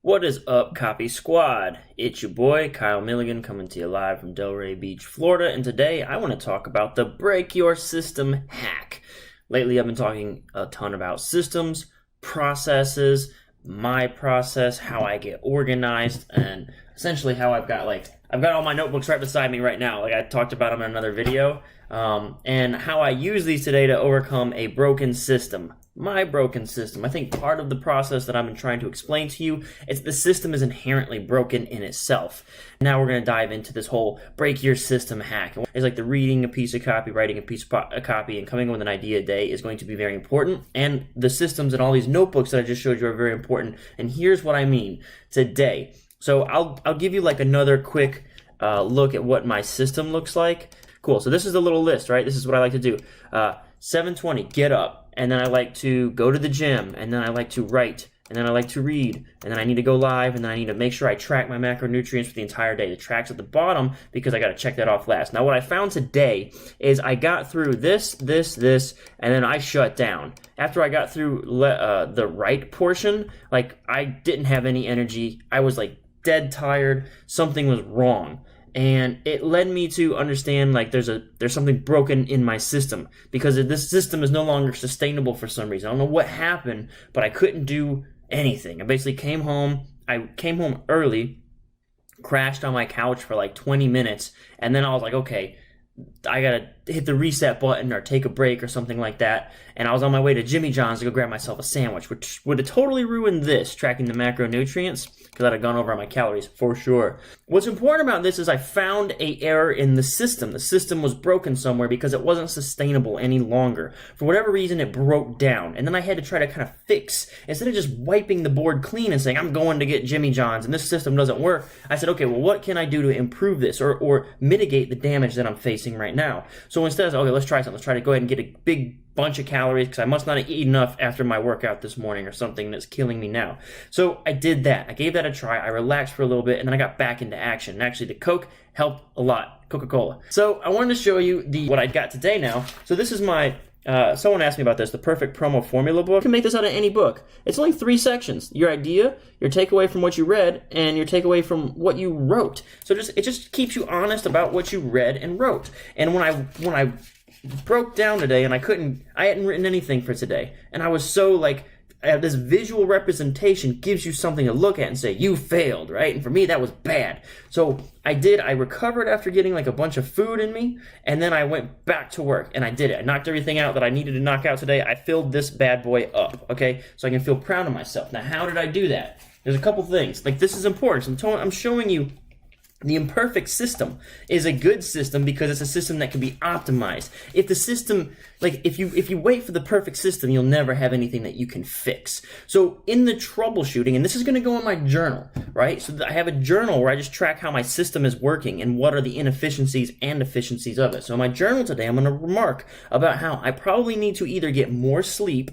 What is up, Copy Squad? It's your boy, Kyle Milligan, coming to you live from Delray Beach, Florida, and today I want to talk about the Break Your System hack. Lately, I've been talking a ton about systems, processes, my process, how I get organized, and essentially how I've got all my notebooks right beside me right now, like I talked about them in another video, and how I use these today to overcome a broken system. My broken system. I think part of the process that I've been trying to explain to you is the system is inherently broken in itself. Now we're going to dive into this whole break your system hack. It's like the reading a piece of copy, writing a piece of copy, and coming up with an idea a day is going to be very important. And the systems and all these notebooks that I just showed you are very important. And here's what I mean today. So I'll give you like another quick look at what my system looks like. Cool. So this is the little list, right? This is what I like to do. 7:20, get up. And then I like to go to the gym, and then I like to write, and then I like to read, and then I need to go live, and then I need to make sure I track my macronutrients for the entire day. The track's at the bottom because I got to check that off last. Now, what I found today is I got through this, and then I shut down. After I got through the right portion, like I didn't have any energy. I was like dead tired. Something was wrong. And it led me to understand like there's something broken in my system because this system is no longer sustainable for some reason. I don't know what happened, but I couldn't do anything. I basically came home. I came home early, crashed on my couch for like 20 minutes, and then I was like, okay, I gotta hit the reset button or take a break or something like that. And I was on my way to Jimmy John's to go grab myself a sandwich, which would have totally ruined this, tracking the macronutrients, because I'd have gone over my calories for sure. What's important about this is I found an error in the system. The system was broken somewhere because it wasn't sustainable any longer. For whatever reason, it broke down. And then I had to try to kind of fix, instead of just wiping the board clean and saying, I'm going to get Jimmy John's and this system doesn't work, I said, okay, well, what can I do to improve this or mitigate the damage that I'm facing right now? So instead of, okay, let's try something. Let's try to go ahead and get a big bunch of calories because I must not have eaten enough after my workout this morning or something that's killing me now. So I did that. I gave that a try. I relaxed for a little bit and then I got back into action. And actually the Coke helped a lot. Coca-Cola. So I wanted to show you what I got today now. So this is my someone asked me about this, the perfect promo formula book. You can make this out of any book. It's only 3 sections. Your idea, your takeaway from what you read, and your takeaway from what you wrote. So it just keeps you honest about what you read and wrote. And when I broke down today and I hadn't written anything for today. And I was so like, this visual representation gives you something to look at and say, you failed, right? And for me, that was bad. So I recovered after getting like a bunch of food in me, and then I went back to work and I did it. I knocked everything out that I needed to knock out today. I filled this bad boy up, okay? So I can feel proud of myself. Now, how did I do that? There's a couple things. Like, this is important. So I'm showing you the imperfect system is a good system because it's a system that can be optimized. If the system, like if you wait for the perfect system, you'll never have anything that you can fix. So in the troubleshooting, and this is going to go in my journal, right? So I have a journal where I just track how my system is working and what are the inefficiencies and efficiencies of it. So in my journal today, I'm going to remark about how I probably need to either get more sleep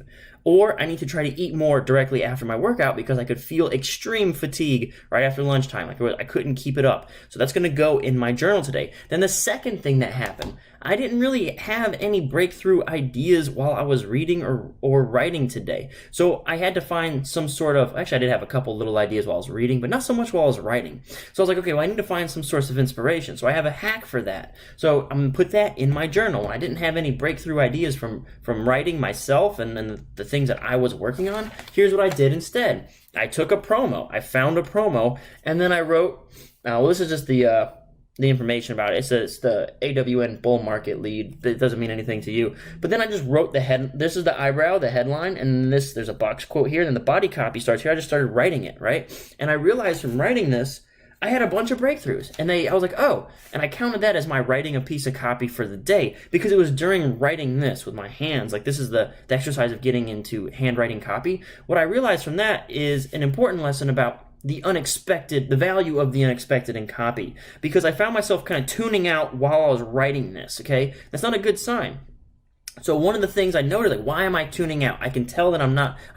or I need to try to eat more directly after my workout because I could feel extreme fatigue right after lunchtime. Like I couldn't keep it up. So that's going to go in my journal today. Then the second thing that happened, I didn't really have any breakthrough ideas while I was reading or writing today. So I had to find some sort of, actually I did have a couple little ideas while I was reading, but not so much while I was writing. So I was like, okay, well I need to find some source of inspiration. So I have a hack for that. So I'm going to put that in my journal. I didn't have any breakthrough ideas from writing myself and the things that I was working on. Here's what I did instead. I took a promo. I found a promo, and then I wrote, well, this is just the information about it. It says the AWN bull market lead. That doesn't mean anything to you. But then I just wrote the head. This is the eyebrow, the headline, and there's a box quote here. Then the body copy starts here. I just started writing it, right? And I realized from writing this, I had a bunch of breakthroughs, and I was like, oh, and I counted that as my writing a piece of copy for the day because it was during writing this with my hands. Like, this is the exercise of getting into handwriting copy. What I realized from that is an important lesson about the unexpected, the value of the unexpected in copy, because I found myself kind of tuning out while I was writing this, okay? That's not a good sign. So one of the things I noted, like, why am I tuning out? I can tell that I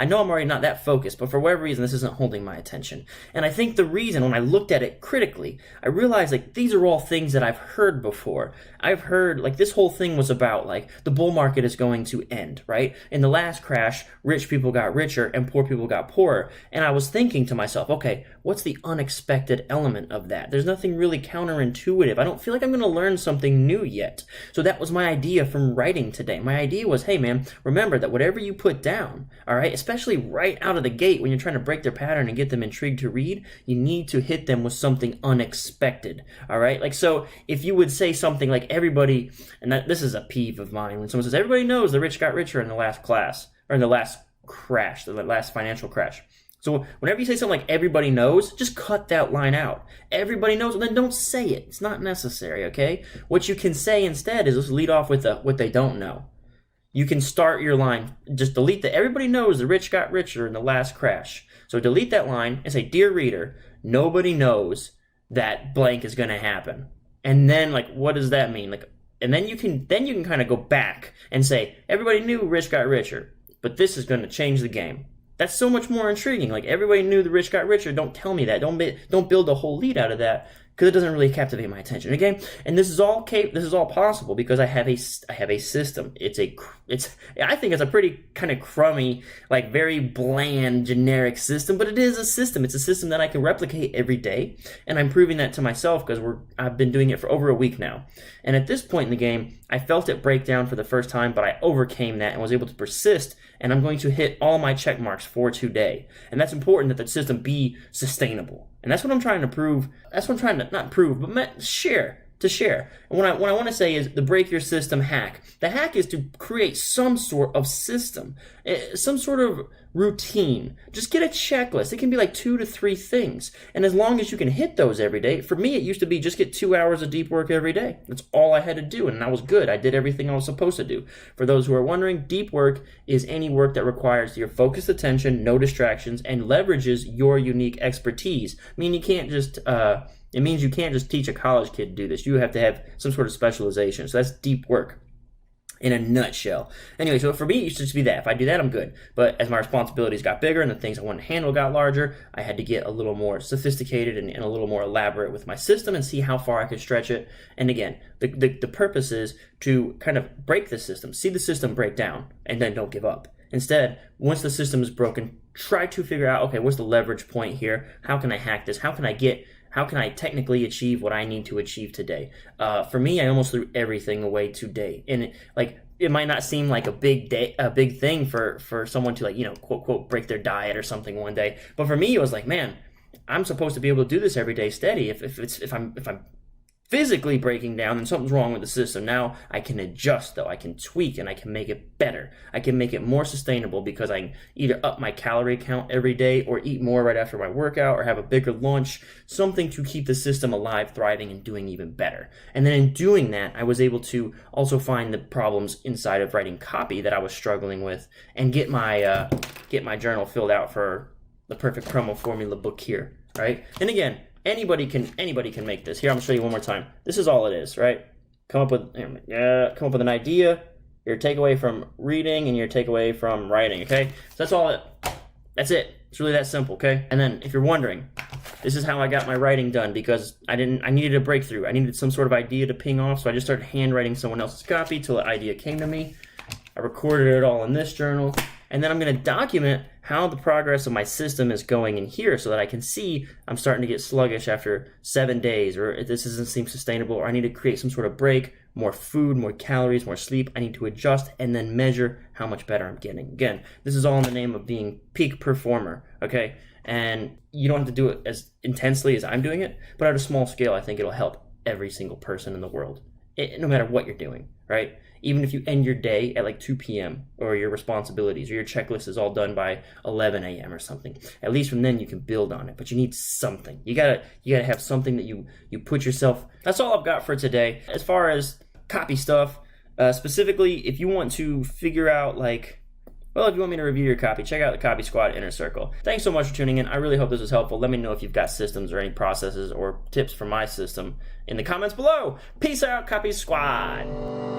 know I'm already not that focused, but for whatever reason, this isn't holding my attention. And I think the reason, when I looked at it critically, I realized, like, these are all things that I've heard before. I've heard, like, this whole thing was about, like, the bull market is going to end, right? In the last crash, rich people got richer and poor people got poorer. And I was thinking to myself, okay, what's the unexpected element of that? There's nothing really counterintuitive. I don't feel like I'm going to learn something new yet. So that was my idea from writing today. My idea was, hey man, remember that whatever you put down, all right, especially right out of the gate when you're trying to break their pattern and get them intrigued to read, you need to hit them with something unexpected, all right? Like, so if you would say something like everybody, and this is a peeve of mine, when someone says everybody knows the rich got richer in the last class, or in the last crash, the last financial crash. So whenever you say something like everybody knows, just cut that line out. Everybody knows, and then don't say it. It's not necessary, okay? What you can say instead is just lead off with what they don't know. You can start your line, just delete the everybody knows the rich got richer in the last crash. So delete that line and say, dear reader, nobody knows that blank is going to happen. And then, like, what does that mean? Like, and then you can kind of go back and say, everybody knew rich got richer, but this is going to change the game. That's so much more intriguing. Like, everybody knew the rich got richer. Don't tell me that. Don't build a whole lead out of that, because it doesn't really captivate my attention. Okay, and this is all possible because I have a system. I think it's a pretty kind of crummy, like very bland, generic system, but it is a system. It's a system that I can replicate every day, and I'm proving that to myself because I've been doing it for over a week now. And at this point in the game, I felt it break down for the first time, but I overcame that and was able to persist. And I'm going to hit all my check marks for today. And that's important, that the system be sustainable. And that's what I'm trying to prove. That's what I'm trying to not prove, but share. And what I want to say is the break your system hack. The hack is to create some sort of system, some sort of routine. Just get a checklist. It can be like 2 to 3 things. And as long as you can hit those every day, for me, it used to be just get 2 hours of deep work every day. That's all I had to do. And I was good. I did everything I was supposed to do. For those who are wondering, deep work is any work that requires your focused attention, no distractions, and leverages your unique expertise. I mean, you can't just, it means you can't just teach a college kid to do this. You have to have some sort of specialization. So that's deep work in a nutshell. Anyway, so for me, it used to just be that. If I do that, I'm good. But as my responsibilities got bigger and the things I wanted to handle got larger, I had to get a little more sophisticated and a little more elaborate with my system and see how far I could stretch it. And again, the purpose is to kind of break the system, see the system break down, and then don't give up. Instead, once the system is broken, try to figure out, okay, what's the leverage point here? How can I hack this? How can I technically achieve what I need to achieve today? For me, I almost threw everything away today. And it might not seem like a big thing for someone to, like, you know, quote, quote, break their diet or something one day. But for me, it was like, man, I'm supposed to be able to do this every day steady. If I'm physically breaking down, then something's wrong with the system. Now I can adjust, though. I can tweak, and I can make it better. I can make it more sustainable because I can either up my calorie count every day or eat more right after my workout or have a bigger lunch, something to keep the system alive, thriving, and doing even better. And then in doing that, I was able to also find the problems inside of writing copy that I was struggling with and get my journal filled out for the perfect promo formula book here, right? And again, Anybody can make this. Here, I'm gonna show you one more time. This is all it is, right? Come up with an idea, your takeaway from reading, and your takeaway from writing. Okay, so that's it. It's really that simple. Okay, and then if you're wondering, this is how I got my writing done, because I needed a breakthrough. I needed some sort of idea to ping off, so I just started handwriting someone else's copy till the idea came to me. I recorded it all in this journal, and then I'm going to document how the progress of my system is going in here so that I can see I'm starting to get sluggish after 7 days, or if this doesn't seem sustainable, or I need to create some sort of break, more food, more calories, more sleep. I need to adjust and then measure how much better I'm getting. Again, this is all in the name of being peak performer, okay? And you don't have to do it as intensely as I'm doing it, but at a small scale, I think it'll help every single person in the world, no matter what you're doing, right? Even if you end your day at like 2 p.m. or your responsibilities or your checklist is all done by 11 a.m. or something, at least from then you can build on it. But you need something. You gotta have something that you put yourself. That's all I've got for today. As far as copy stuff, specifically, if you want to figure out if you want me to review your copy, check out the Copy Squad Inner Circle. Thanks so much for tuning in. I really hope this was helpful. Let me know if you've got systems or any processes or tips for my system in the comments below. Peace out, Copy Squad.